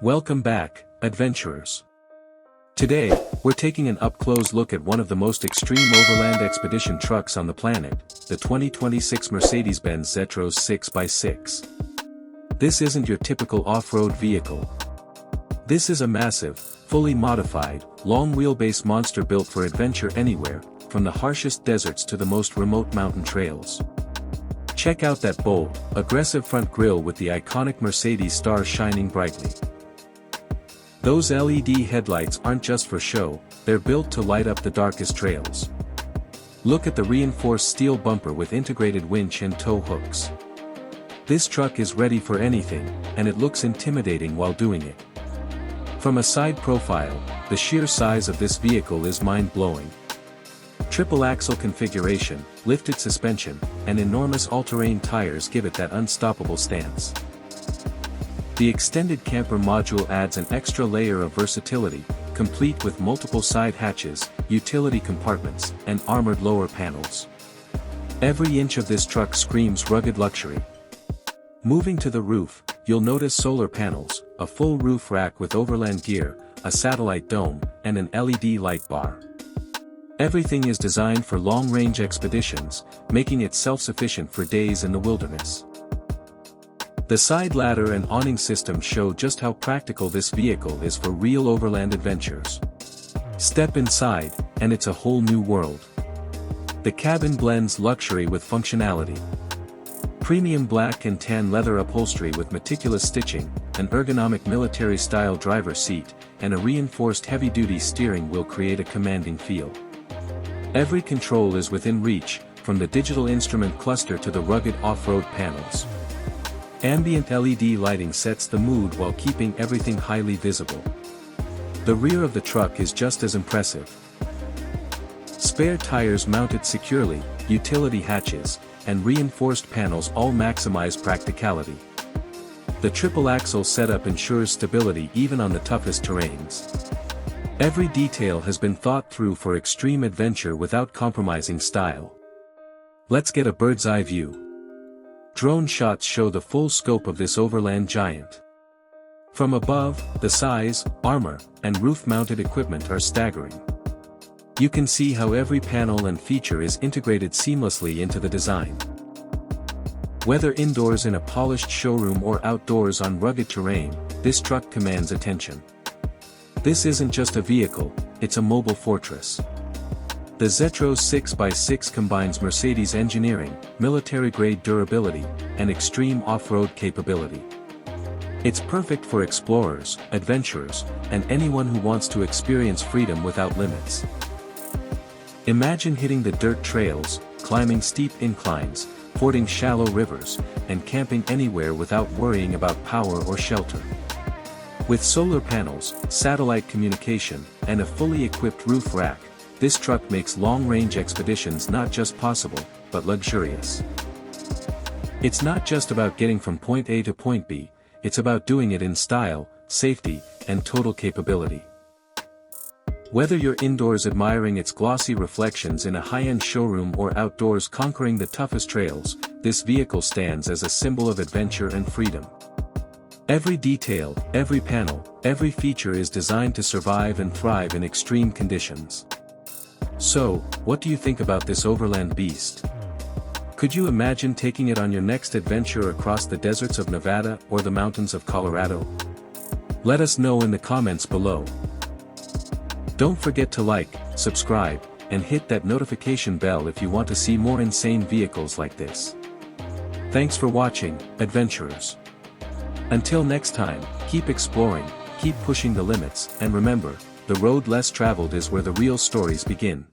Welcome back, adventurers. Today, we're taking an up-close look at one of the most extreme overland expedition trucks on the planet, the 2026 Mercedes-Benz ZETROS 6x6. This isn't your typical off-road vehicle. This is a massive, fully modified, long-wheelbase monster built for adventure anywhere, from the harshest deserts to the most remote mountain trails. Check out that bold, aggressive front grille with the iconic Mercedes stars shining brightly. Those LED headlights aren't just for show, they're built to light up the darkest trails. Look at the reinforced steel bumper with integrated winch and tow hooks. This truck is ready for anything, and it looks intimidating while doing it. From a side profile, the sheer size of this vehicle is mind-blowing. Triple axle configuration, lifted suspension, and enormous all-terrain tires give it that unstoppable stance. The extended camper module adds an extra layer of versatility, complete with multiple side hatches, utility compartments, and armored lower panels. Every inch of this truck screams rugged luxury. Moving to the roof, you'll notice solar panels, a full roof rack with Overland gear, a satellite dome, and an LED light bar. Everything is designed for long-range expeditions, making it self-sufficient for days in the wilderness. The side ladder and awning system show just how practical this vehicle is for real overland adventures. Step inside, and it's a whole new world. The cabin blends luxury with functionality. Premium black and tan leather upholstery with meticulous stitching, an ergonomic military-style driver's seat, and a reinforced heavy-duty steering wheel create a commanding feel. Every control is within reach, from the digital instrument cluster to the rugged off-road panels. Ambient LED lighting sets the mood while keeping everything highly visible. The rear of the truck is just as impressive. Spare tires mounted securely, utility hatches, and reinforced panels all maximize practicality. The triple axle setup ensures stability even on the toughest terrains. Every detail has been thought through for extreme adventure without compromising style. Let's get a bird's-eye view. Drone shots show the full scope of this overland giant. From above, the size, armor, and roof-mounted equipment are staggering. You can see how every panel and feature is integrated seamlessly into the design. Whether indoors in a polished showroom or outdoors on rugged terrain, this truck commands attention. This isn't just a vehicle, it's a mobile fortress. The ZETROS 6x6 combines Mercedes engineering, military-grade durability, and extreme off-road capability. It's perfect for explorers, adventurers, and anyone who wants to experience freedom without limits. Imagine hitting the dirt trails, climbing steep inclines, fording shallow rivers, and camping anywhere without worrying about power or shelter. With solar panels, satellite communication, and a fully equipped roof rack, this truck makes long-range expeditions not just possible, but luxurious. It's not just about getting from point A to point B, it's about doing it in style, safety, and total capability. Whether you're indoors admiring its glossy reflections in a high-end showroom or outdoors conquering the toughest trails, this vehicle stands as a symbol of adventure and freedom. Every detail, every panel, every feature is designed to survive and thrive in extreme conditions. So, what do you think about this overland beast? Could you imagine taking it on your next adventure across the deserts of Nevada or the mountains of Colorado? Let us know in the comments below. Don't forget to like, subscribe, and hit that notification bell if you want to see more insane vehicles like this. Thanks for watching, adventurers. Until next time, keep exploring, keep pushing the limits, and remember, the road less traveled is where the real stories begin.